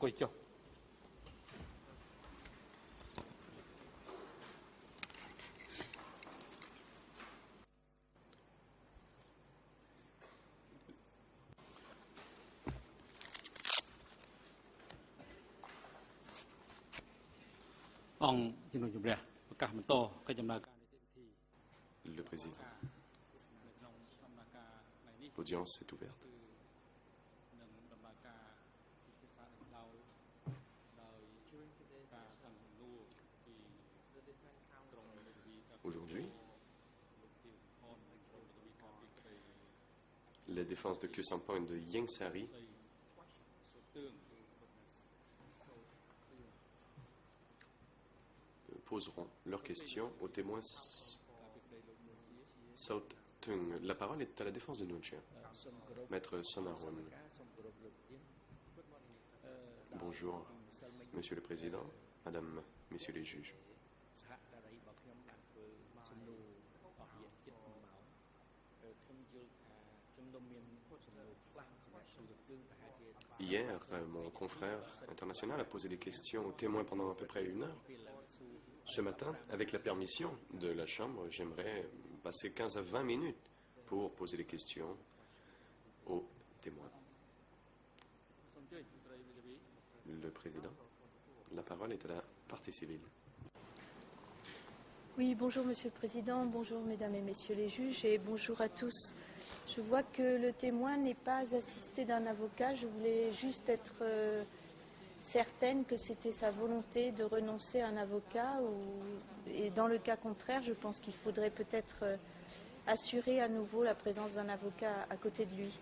Le président. L'audience est ouverte. Aujourd'hui, les défenses de Khieu Samphan et de Ieng Sary poseront leurs questions aux témoins Sao Tung. La parole est à la défense de Nuon Chea. Maître Sonaron. Bonjour, Monsieur le Président, Madame, Messieurs les juges. Hier, mon confrère international a posé des questions aux témoins pendant à peu près 1 heure. Ce matin, avec la permission de la Chambre, j'aimerais passer 15 à 20 minutes pour poser des questions aux témoins. Le Président, la parole est à la partie civile. Oui, bonjour Monsieur le Président, bonjour Mesdames et Messieurs les juges et bonjour à tous. Je vois que le témoin n'est pas assisté d'un avocat. Je voulais juste être certaine que c'était sa volonté de renoncer à un avocat et dans le cas contraire, je pense qu'il faudrait peut-être assurer à nouveau la présence d'un avocat à côté de lui.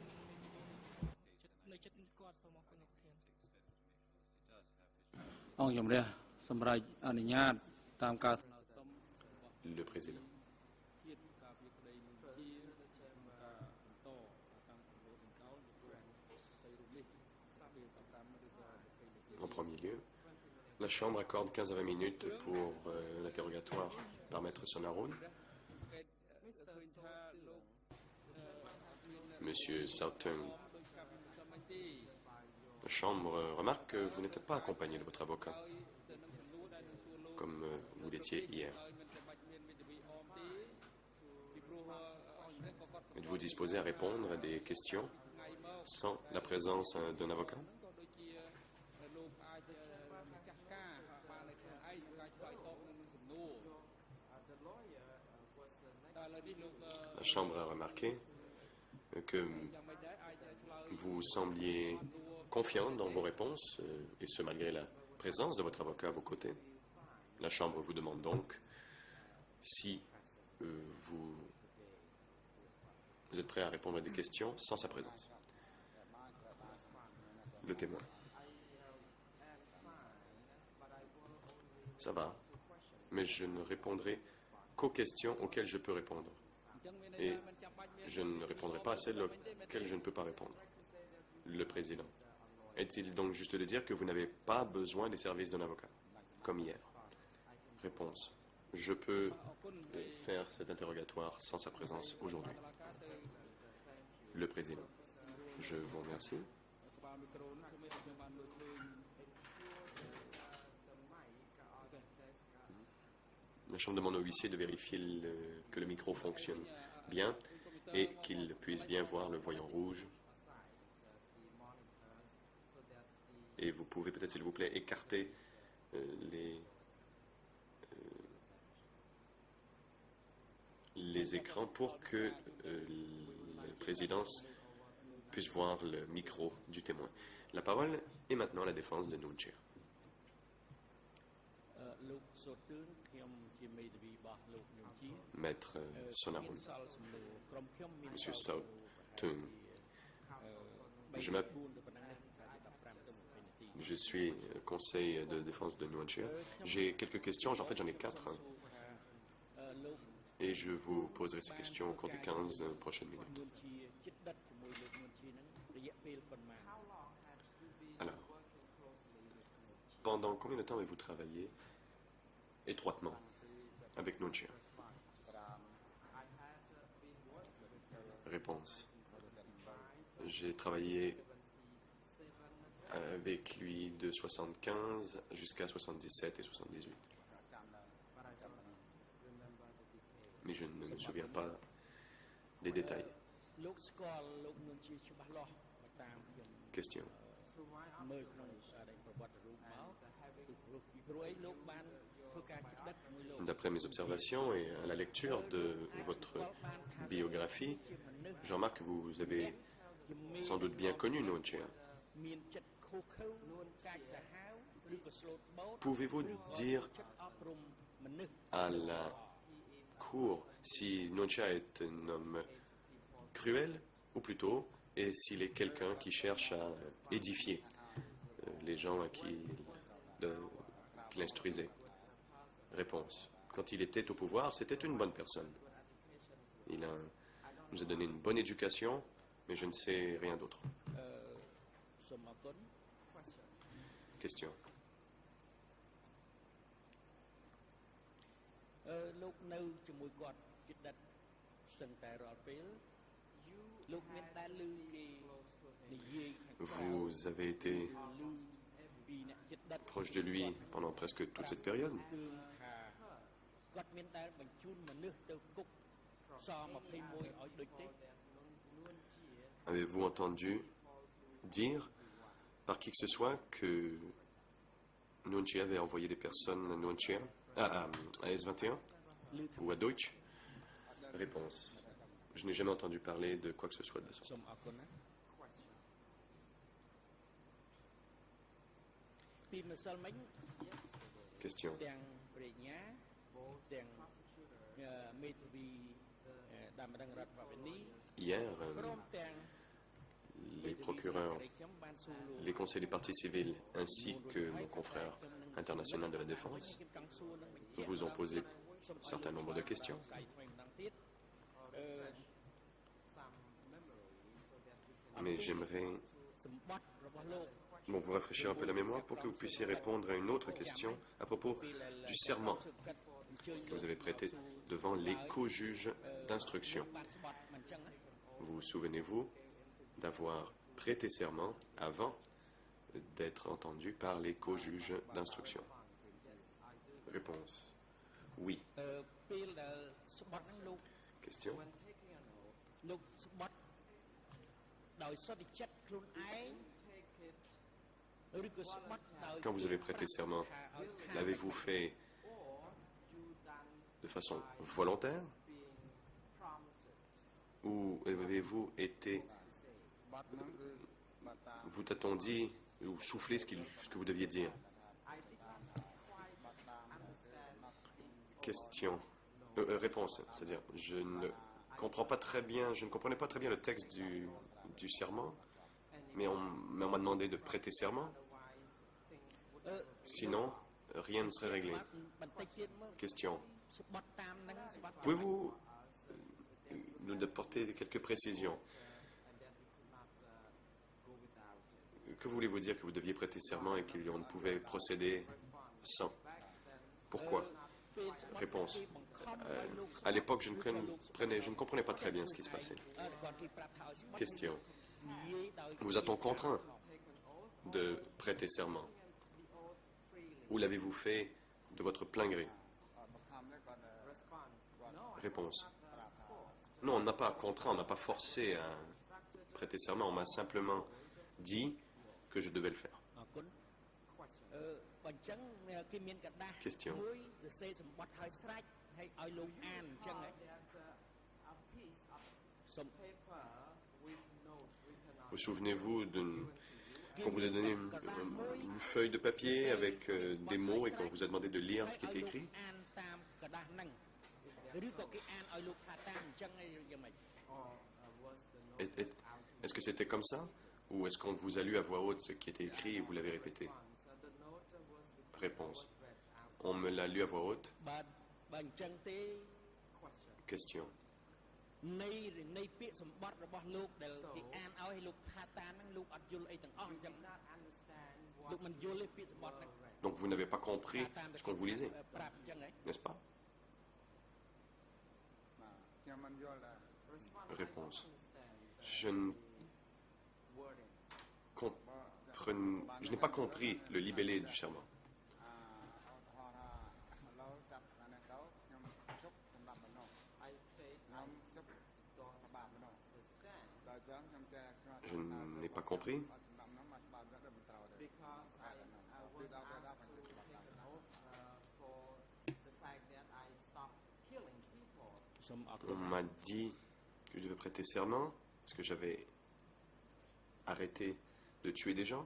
Le Président. En premier lieu, la Chambre accorde 15 à 20 minutes pour l'interrogatoire par Maître Sonaron. Monsieur Sao Tung, la Chambre remarque que vous n'êtes pas accompagné de votre avocat, comme vous l'étiez hier. Êtes-vous disposé à répondre à des questions sans la présence d'un avocat? La Chambre a remarqué que vous sembliez confiant dans vos réponses, et ce malgré la présence de votre avocat à vos côtés. La Chambre vous demande donc si vous êtes prêt à répondre à des questions sans sa présence. Le témoin. Ça va, mais je ne répondrai qu'aux questions auxquelles je peux répondre. Et je ne répondrai pas à celles auxquelles je ne peux pas répondre. Le Président. Est-il donc juste de dire que vous n'avez pas besoin des services d'un avocat, comme hier? Réponse. Je peux faire cet interrogatoire sans sa présence aujourd'hui. Le Président. Je vous remercie. La Chambre demande au huissier de vérifier que le micro fonctionne bien et qu'il puisse bien voir le voyant rouge. Et vous pouvez peut-être, s'il vous plaît, écarter les écrans pour que la présidence puisse voir le micro du témoin. La parole est maintenant à la défense de Nuon Chea. Maître Sonaron. Monsieur Sao Tung. Je suis conseil de défense de Nuon Chea. J'ai quelques questions, en fait j'en ai 4. Et je vous poserai ces questions au cours des 15 prochaines minutes. Alors, pendant combien de temps avez-vous travaillé étroitement avec Nuon Chea? Réponse. J'ai travaillé avec lui de 75 jusqu'à 77 et 78. Mais je ne me souviens pas des détails. Question. D'après mes observations et à la lecture de votre biographie, je remarque que vous avez sans doute bien connu Nuon Chea. Pouvez-vous dire à la cour si Nuon Chea est un homme cruel ou plutôt, et s'il est quelqu'un qui cherche à édifier les gens à qui qu'il instruisait? Réponse. Quand il était au pouvoir, c'était une bonne personne. Il nous a donné une bonne éducation, mais je ne sais rien d'autre. Question. Vous avez été proche de lui pendant presque toute cette période. Avez-vous entendu dire par qui que ce soit que Nuon Chea avait envoyé des personnes à Nuon Chea, à S21 ou à Deutsche? Réponse. Je n'ai jamais entendu parler de quoi que ce soit de ça. Question. Hier, les procureurs, les conseillers des parties civiles ainsi que mon confrère international de la défense vous ont posé un certain nombre de questions. Mais j'aimerais vous rafraîchir un peu la mémoire pour que vous puissiez répondre à une autre question à propos du serment que vous avez prêté devant les co-juges d'instruction. Vous souvenez-vous d'avoir prêté serment avant d'être entendu par les co-juges d'instruction? Réponse. Oui. Question. Quand vous avez prêté serment, l'avez-vous fait de façon volontaire ou avez-vous été... Vous t'a-t-on dit ou soufflé ce que vous deviez dire? Question. Réponse. C'est-à-dire, je ne comprenais pas très bien le texte du serment, mais on m'a demandé de prêter serment. Sinon, rien ne serait réglé. Question. Pouvez-vous nous apporter quelques précisions? Que voulez-vous dire que vous deviez prêter serment et qu'on ne pouvait procéder sans? Pourquoi? Réponse. À l'époque, je ne comprenais pas très bien ce qui se passait. Question. Vous a-t-on contraint de prêter serment? Ou l'avez-vous fait de votre plein gré? Réponse. Non, on n'a pas contraint, on n'a pas forcé à prêter serment, on m'a simplement dit que je devais le faire. Question. Vous souvenez-vous qu'on vous a donné une feuille de papier avec des mots et qu'on vous a demandé de lire ce qui était écrit? Est-ce que c'était comme ça? Ou est-ce qu'on vous a lu à voix haute ce qui était écrit et vous l'avez répété? Réponse. On me l'a lu à voix haute. Question. Donc vous n'avez pas compris ce qu'on vous lisait, n'est-ce pas? Réponse. Je ne je n'ai pas compris le libellé du serment. Je n'ai pas compris. On m'a dit que je devais prêter serment parce que j'avais arrêté de tuer des gens.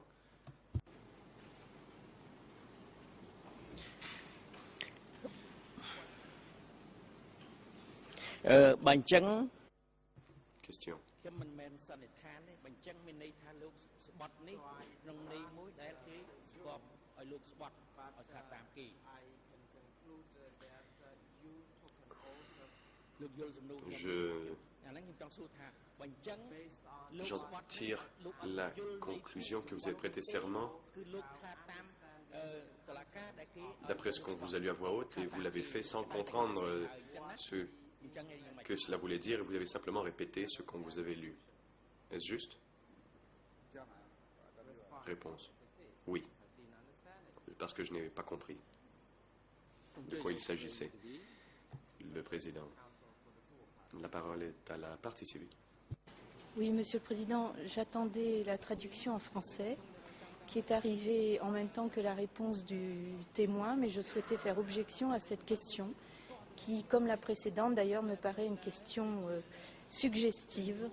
Question. J'en tire la conclusion que vous avez prêté serment d'après ce qu'on vous a lu à voix haute et vous l'avez fait sans comprendre ce que cela voulait dire et vous avez simplement répété ce qu'on vous avait lu. Est-ce juste? Réponse. Oui. Parce que je n'avais pas compris de quoi il s'agissait. Le président. La parole est à la partie civile. Oui, Monsieur le Président, j'attendais la traduction en français qui est arrivée en même temps que la réponse du témoin, mais je souhaitais faire objection à cette question qui, comme la précédente d'ailleurs, me paraît une question suggestive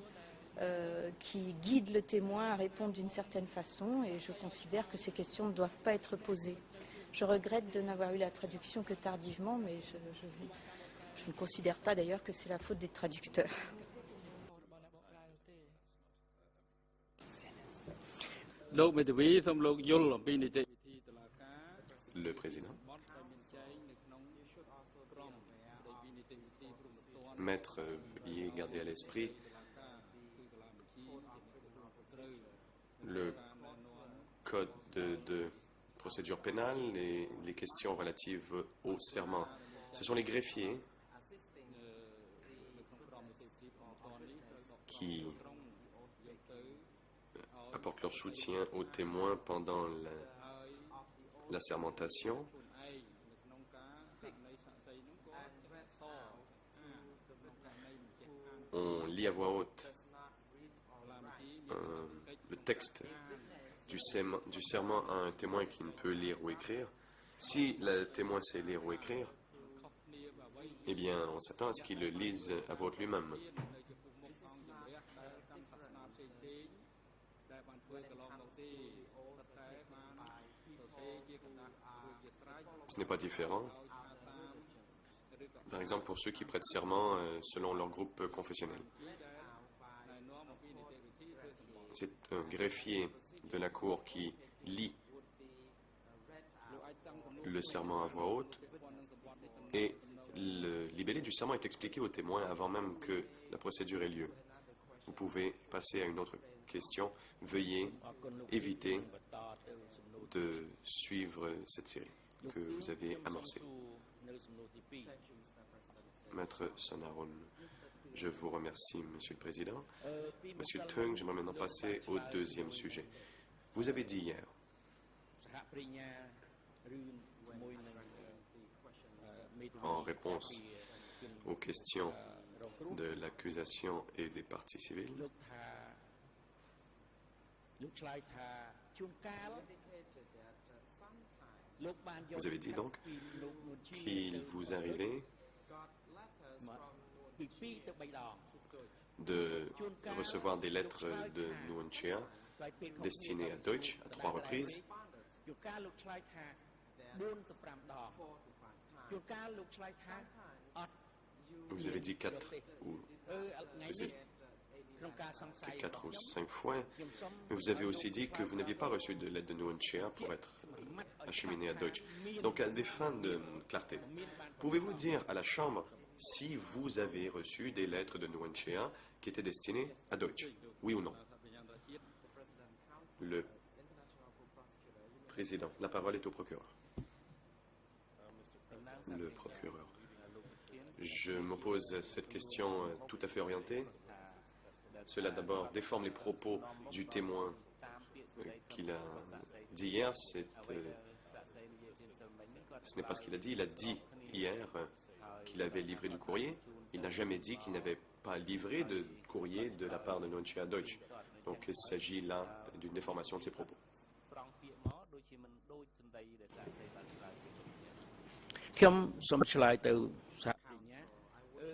qui guide le témoin à répondre d'une certaine façon et je considère que ces questions ne doivent pas être posées. Je regrette de n'avoir eu la traduction que tardivement, mais je ne considère pas d'ailleurs que c'est la faute des traducteurs. Le président. Maître, veuillez garder à l'esprit le code de procédure pénale et les questions relatives au serment. Ce sont les greffiers qui apportent leur soutien aux témoins pendant la sermentation. On lit à voix haute le texte du serment à un témoin qui ne peut lire ou écrire. Si le témoin sait lire ou écrire, eh bien, on s'attend à ce qu'il le lise à voix haute lui-même. Ce n'est pas différent. Par exemple, pour ceux qui prêtent serment selon leur groupe confessionnel. C'est un greffier de la cour qui lit le serment à voix haute et le libellé du serment est expliqué au témoin avant même que la procédure ait lieu. Vous pouvez passer à une autre question. Veuillez éviter de suivre cette série que vous avez amorcée. Maître Sonaron, je vous remercie, Monsieur le Président. Monsieur Tung, j'aimerais maintenant passer au deuxième sujet. Vous avez dit hier en réponse aux questions de l'accusation et des parties civiles vous avez dit donc qu'il vous arrivait de recevoir des lettres de Nguyen Chia destinées à Deutsch à 3 reprises. Vous avez dit 4 ou 5 fois. Mais vous avez aussi dit que vous n'aviez pas reçu de lettre de Nguyen Chia pour être acheminé à Deutsch. Donc, à des fins de clarté, pouvez-vous dire à la Chambre si vous avez reçu des lettres de Nguyen Chia qui étaient destinées à Deutsch? Oui ou non? Le Président. La parole est au procureur. Le procureur. Je m'oppose à cette question tout à fait orientée. Cela d'abord déforme les propos du témoin qu'il a dit hier, ce n'est pas ce qu'il a dit. Il a dit hier qu'il avait livré du courrier. Il n'a jamais dit qu'il n'avait pas livré de courrier de la part de Nuon-Chea Deutsch. Donc il s'agit là d'une déformation de ses propos.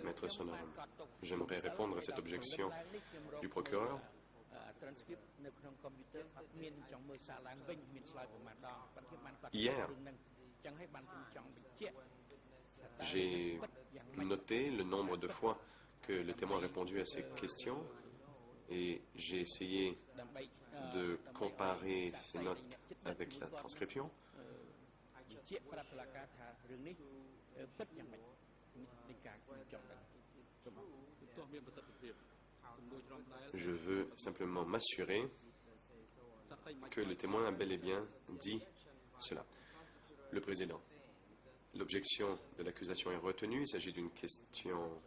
Maître Sonaron, j'aimerais répondre à cette objection du procureur. Hier, j'ai noté le nombre de fois que le témoin a répondu à ces questions et j'ai essayé de comparer ces notes avec la transcription. Je veux simplement m'assurer que le témoin a bel et bien dit cela. Le président, l'objection de l'accusation est retenue. Il s'agit d'une question.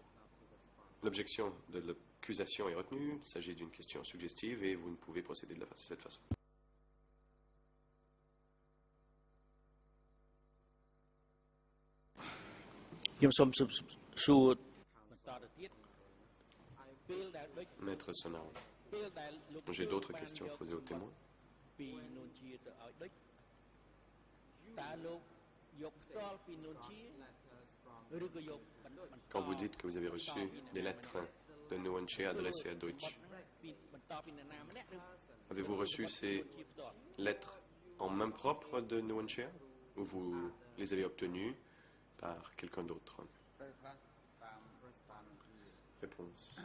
L'objection de l'accusation est retenue. Il s'agit d'une question suggestive et vous ne pouvez procéder de cette façon. Maître Sonaron, j'ai d'autres questions posées aux témoins. Quand vous dites que vous avez reçu des lettres de Nuon-Chea adressées à Deutsch, avez-vous reçu ces lettres en main propre de Nuon-Chea ou vous les avez obtenues par quelqu'un d'autre? Réponse.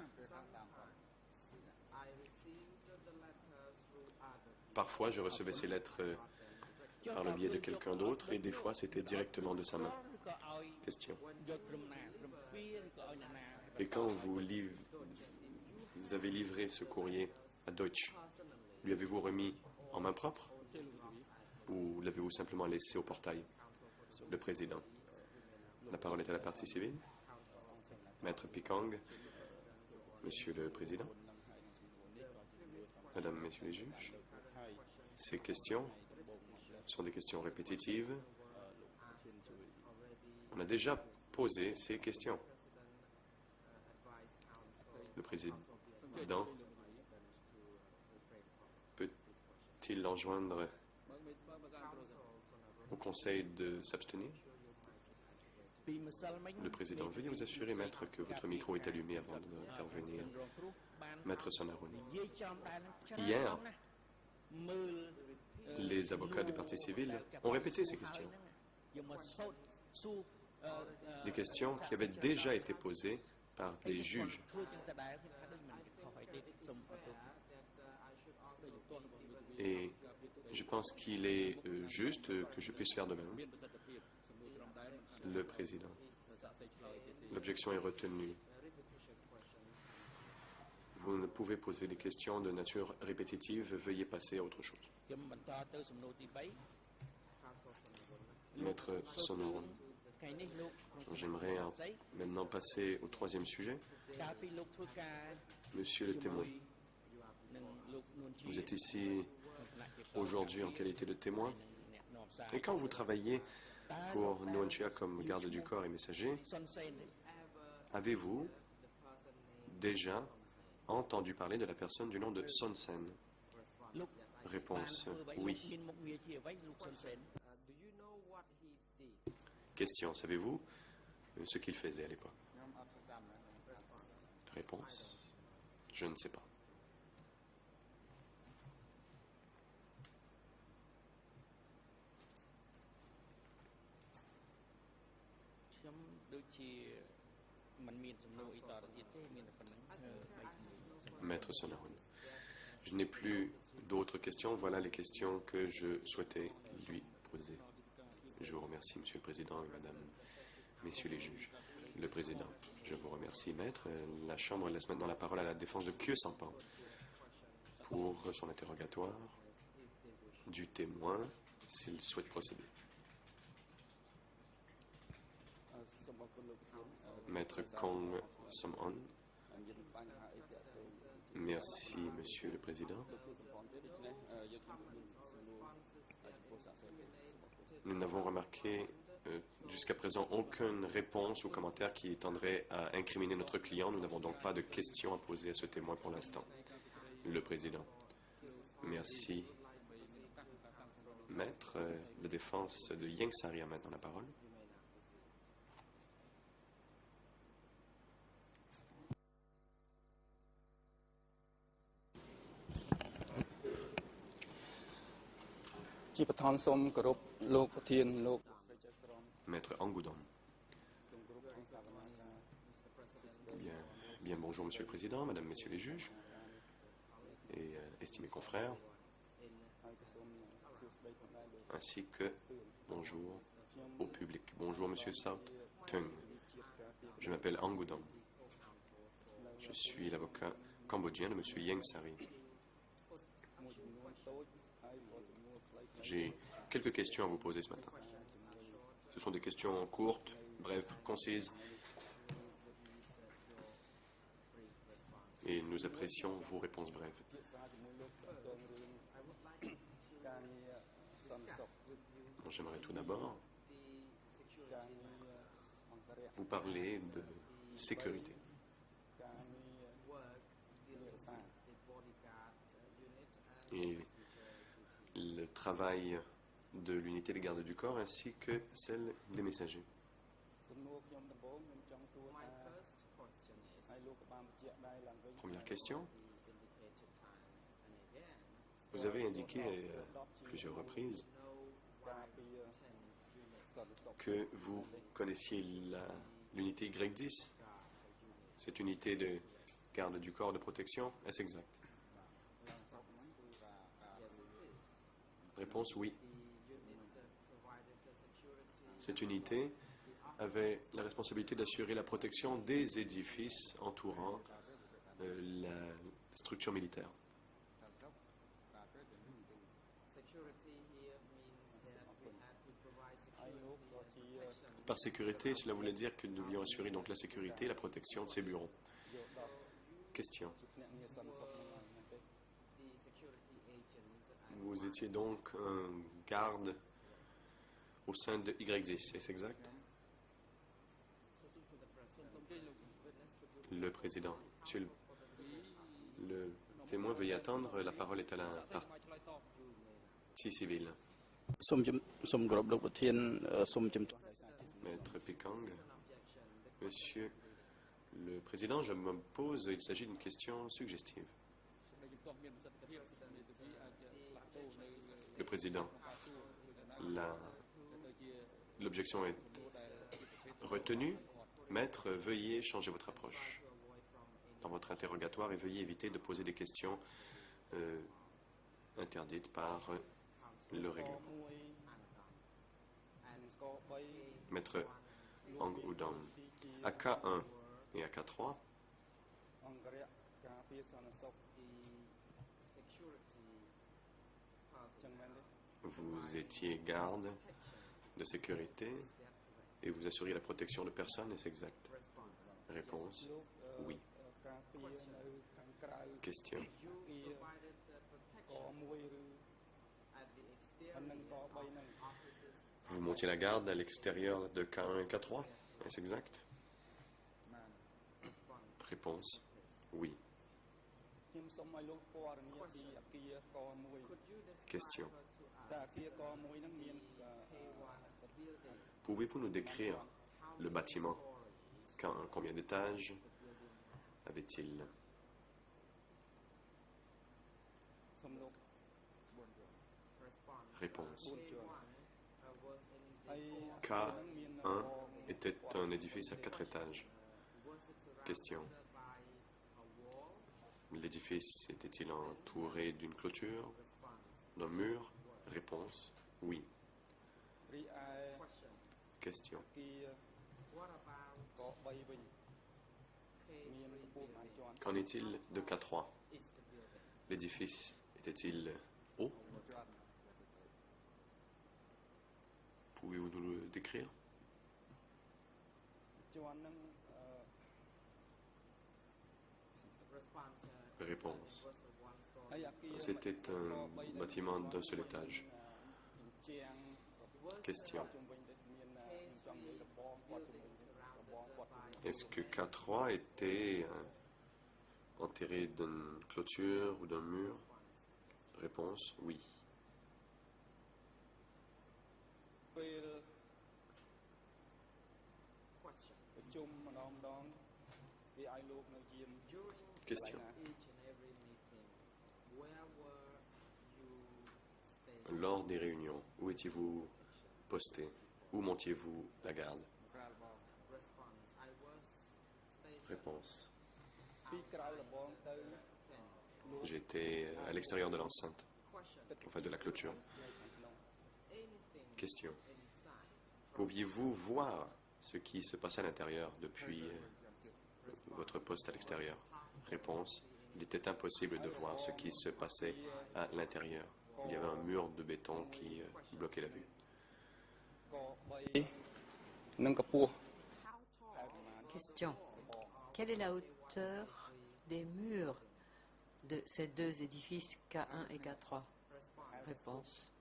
Parfois, je recevais ces lettres par le biais de quelqu'un d'autre et des fois, c'était directement de sa main. Question. Et quand vous avez livré ce courrier à Deutsch, lui avez-vous remis en main propre ou l'avez-vous simplement laissé au portail? Le président. La parole est à la partie civile. Maître Pikang, Monsieur le Président, Mesdames, Messieurs les juges, ces questions sont des questions répétitives. On a déjà posé ces questions. Le Président peut-il enjoindre au Conseil de s'abstenir? Le Président, veuillez vous assurer, Maître, que votre micro est allumé avant d'intervenir. Maître Sonaron. Hier, les avocats du Parti civil ont répété ces questions. Des questions qui avaient déjà été posées par des juges. Et je pense qu'il est juste que je puisse faire de même. Le Président. L'objection est retenue. Vous ne pouvez poser des questions de nature répétitive. Veuillez passer à autre chose. Maître Sonaron. J'aimerais maintenant passer au troisième sujet. Monsieur le témoin, vous êtes ici aujourd'hui en qualité de témoin. Et quand vous travaillez pour Nuon-Chea comme garde du corps et messager, avez-vous déjà entendu parler de la personne du nom de Son Sen? Réponse, oui. Question, savez-vous ce qu'il faisait à l'époque? Réponse, je ne sais pas. Maître Sonaron, je n'ai plus d'autres questions. Voilà les questions que je souhaitais lui poser. Je vous remercie, Monsieur le Président et Madame, Messieurs les juges. Le Président, je vous remercie, Maître. La Chambre laisse maintenant la parole à la défense de Khieu Samphan pour son interrogatoire du témoin s'il souhaite procéder. Maître Kong Som-on, Merci, Monsieur le Président. Nous n'avons remarqué jusqu'à présent aucune réponse ou commentaire qui tendrait à incriminer notre client. Nous n'avons donc pas de questions à poser à ce témoin pour l'instant. Le Président. Merci. Maître, la défense de Ieng Sary a maintenant la parole. Maître Angoudon. Bien, bonjour Monsieur le Président, Madame, Messieurs les juges et estimés confrères, ainsi que bonjour au public. Bonjour Monsieur South Tung. Je m'appelle Angoudon. Je suis l'avocat cambodgien de Monsieur Ieng Sary. J'ai quelques questions à vous poser ce matin. Ce sont des questions courtes, brèves, concises. Et nous apprécions vos réponses brèves. Bon, j'aimerais tout d'abord vous parler de sécurité. Et le travail de l'unité des gardes du corps ainsi que celle des messagers. Première question. Vous avez indiqué à plusieurs reprises que vous connaissiez l'unité Y10, cette unité de garde du corps de protection. Est-ce exact? Réponse oui. Cette unité avait la responsabilité d'assurer la protection des édifices entourant la structure militaire. Par sécurité, cela voulait dire que nous devions assurer donc la sécurité et la protection de ces bureaux. Question. Vous étiez donc un garde au sein de Y10, est-ce exact? Le Président. Monsieur le témoin, veuillez attendre. La parole est à la partie civile. Maître Pekang. Monsieur le Président, je me pose, il s'agit d'une question suggestive. Le Président, l'objection est retenue. Maître, veuillez changer votre approche dans votre interrogatoire et veuillez éviter de poser des questions interdites par le règlement. Maître Angoudon, AK1 et AK3, vous étiez garde de sécurité et vous assuriez la protection de personnes, est-ce exact? Réponse, oui. Question. Vous montiez la garde à l'extérieur de K1 et K3, est-ce exact? Réponse, oui. Question. Pouvez-vous nous décrire le bâtiment? Combien d'étages avait-il? Réponse. K1 était un édifice à 4 étages. Question. L'édifice était-il entouré d'une clôture, d'un mur? Réponse. Oui. Question. Qu'en est-il de K3? L'édifice était-il haut? Pouvez-vous nous le décrire? Réponse. C'était un bâtiment d'un seul étage. Question. Est-ce que K3 était enterré d'une clôture ou d'un mur? Réponse, oui. Question. Lors des réunions, où étiez-vous posté? Où montiez-vous la garde? Réponse. J'étais à l'extérieur de l'enceinte, enfin de la clôture. Question. Pouviez-vous voir ce qui se passait à l'intérieur depuis votre poste à l'extérieur? Réponse. Il était impossible de voir ce qui se passait à l'intérieur. Il y avait un mur de béton qui bloquait la vue. Question. Quelle est la hauteur des murs de ces deux édifices K1 et K3? Réponse.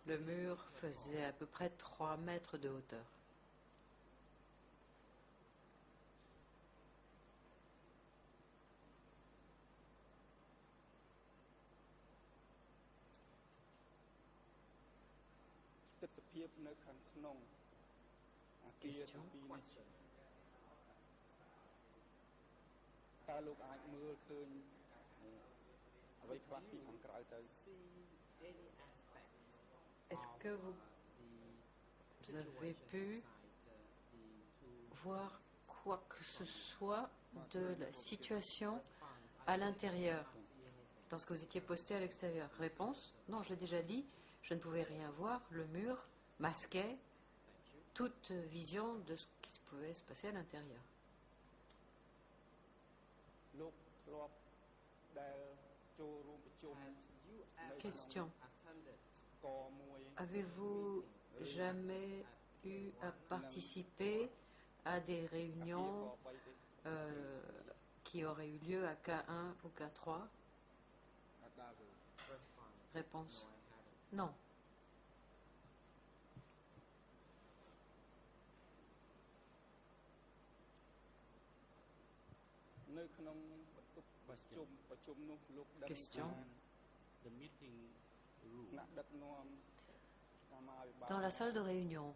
Le mur faisait à peu près 3 mètres de hauteur. Question. Est-ce que vous avez pu voir quoi que ce soit de la situation à l'intérieur lorsque vous étiez posté à l'extérieur? Réponse. Non, je l'ai déjà dit, je ne pouvais rien voir. Le mur masquait toute vision de ce qui pouvait se passer à l'intérieur. Question. Avez-vous jamais eu à participer à des réunions qui auraient eu lieu à K1 ou K3? Réponse. Non. Question. Dans la salle de réunion,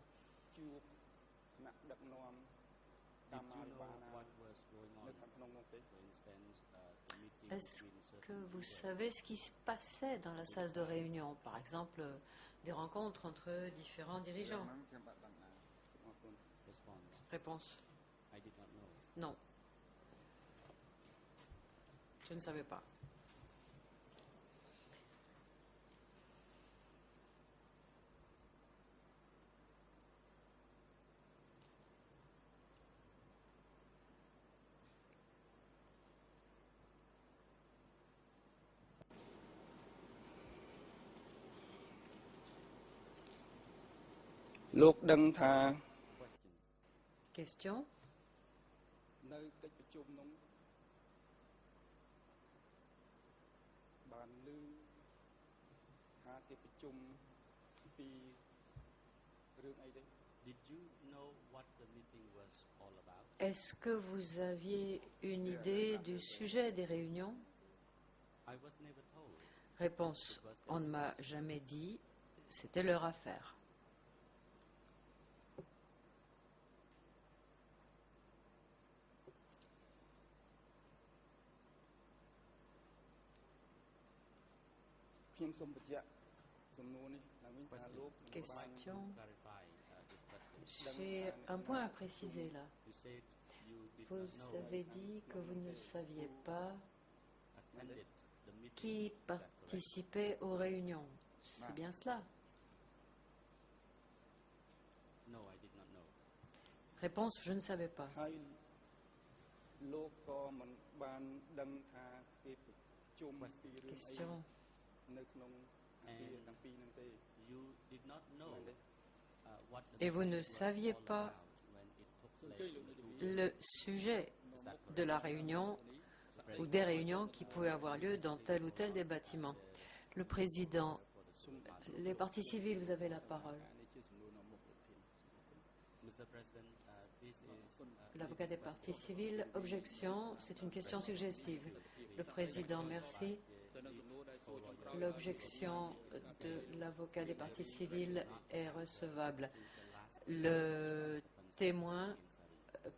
est-ce que vous savez ce qui se passait dans la salle de réunion? Par exemple, des rencontres entre différents dirigeants? Réponse. Non. Je ne savais pas. Question. Est-ce que vous aviez une idée du sujet des réunions? Réponse. On ne m'a jamais dit. C'était leur affaire. Question. J'ai un point à préciser là. Vous avez dit que vous ne saviez pas qui participait aux réunions. C'est bien cela? Réponse, je ne savais pas. Question. Et vous ne saviez pas le sujet de la réunion ou des réunions qui pouvaient avoir lieu dans tel ou tel des bâtiments. Le président, les parties civiles, vous avez la parole. L'avocat des parties civiles, objection, c'est une question suggestive. Le président, merci. L'objection de l'avocat des parties civiles est recevable. Le témoin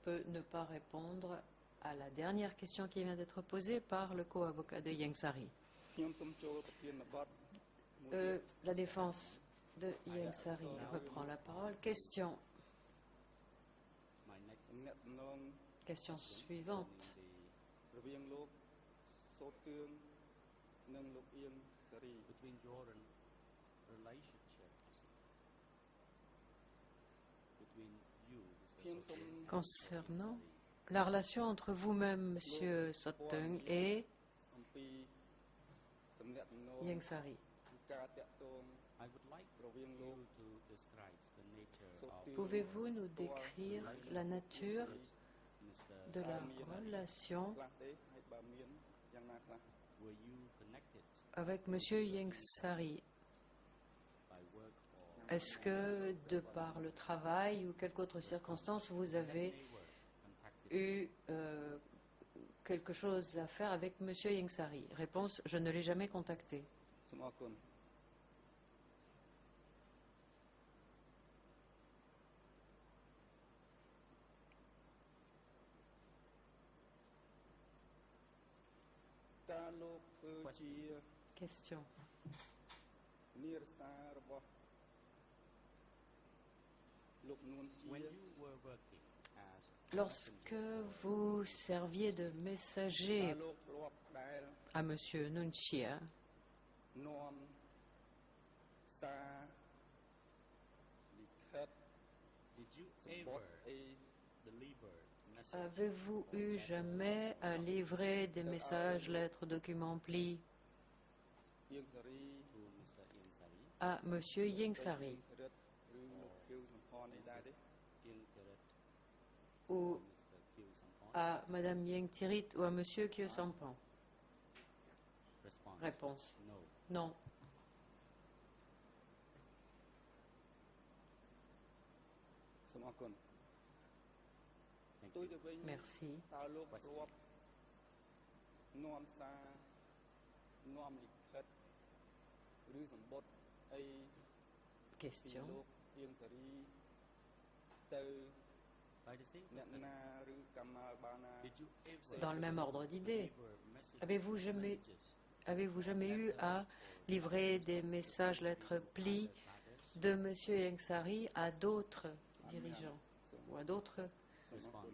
peut ne pas répondre à la dernière question qui vient d'être posée par le co-avocat de Ieng Sary. La défense de Ieng Sary reprend la parole. Question. Question suivante. Concernant la relation entre vous-même, Monsieur Sottung, et Ieng Sary. Pouvez-vous nous décrire la nature de la relation avec Monsieur Ieng Sary? Est-ce que, de par le travail ou quelque autre circonstance, vous avez eu quelque chose à faire avec Monsieur Ieng Sary? Réponse, je ne l'ai jamais contacté. Question. Lorsque vous serviez de messager à Monsieur Nunchia, avez-vous eu jamais à livrer des messages, lettres, documents, plis à Monsieur Ieng Sary ou à Madame Ieng Thirit ou à Monsieur Khieu Samphan? Réponse. Non. Merci. Question. Dans le même ordre d'idées, avez-vous jamais eu à livrer des messages, lettres, plis de M. Ieng Sary à d'autres dirigeants ou à d'autres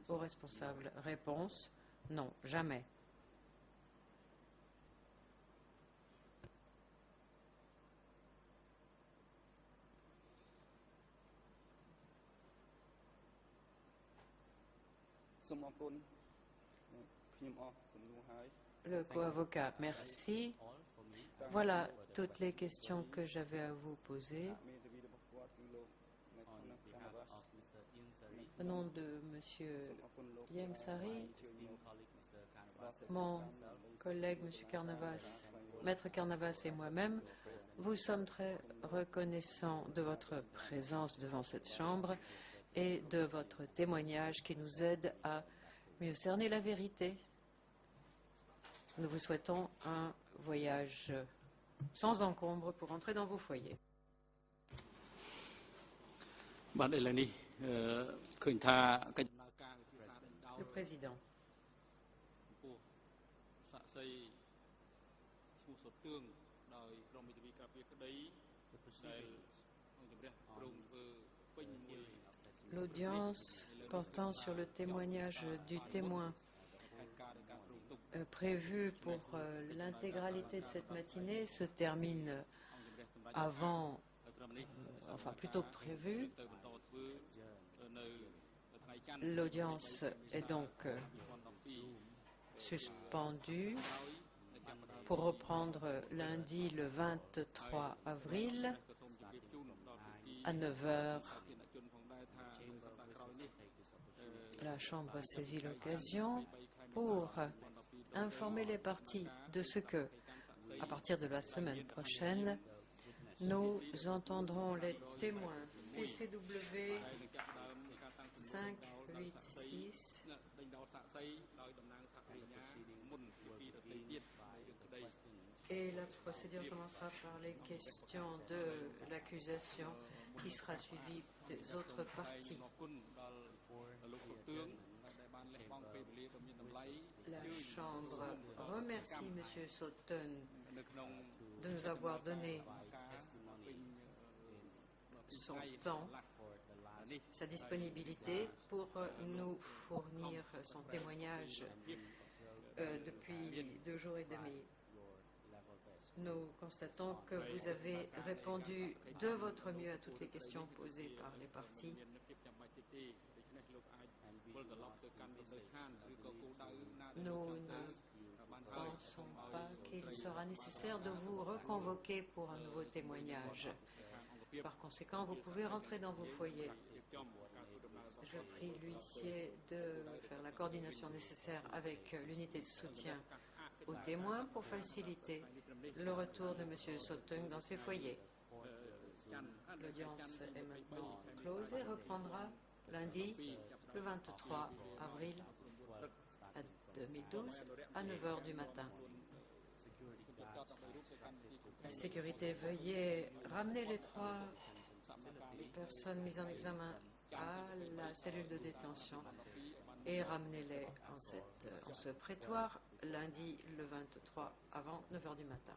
hauts responsables? Réponse, non, jamais. Le co-avocat, merci. Voilà toutes les questions que j'avais à vous poser. Au nom de M. Ieng Sary, mon collègue M. Carnavas, Maître Carnavas et moi-même, vous sommes très reconnaissants de votre présence devant cette Chambre et de votre témoignage qui nous aide à mieux cerner la vérité. Nous vous souhaitons un voyage sans encombre pour entrer dans vos foyers. Le président. L'audience portant sur le témoignage du témoin prévue pour l'intégralité de cette matinée se termine avant, enfin plutôt que prévu. L'audience est donc suspendue pour reprendre lundi le 23 avril à 9 h La Chambre saisit l'occasion pour informer les parties de ce que, à partir de la semaine prochaine, nous entendrons les témoins PCW 586 et la procédure commencera par les questions de l'accusation qui sera suivie des autres parties. La Chambre remercie M. Sutton de nous avoir donné son temps, sa disponibilité pour nous fournir son témoignage depuis 2 jours et demi. Nous constatons que vous avez répondu de votre mieux à toutes les questions posées par les parties. Nous ne pensons pas qu'il sera nécessaire de vous reconvoquer pour un nouveau témoignage. Par conséquent, vous pouvez rentrer dans vos foyers. Je prie l'huissier de faire la coordination nécessaire avec l'unité de soutien aux témoins pour faciliter le retour de M. Sutton dans ses foyers. L'audience est maintenant close et reprendra lundi, le 23 avril 2012, à 9 h du matin. La sécurité, veuillez ramener les 3 personnes mises en examen à la cellule de détention et ramenez-les en ce prétoire lundi le 23 avant 9 h du matin.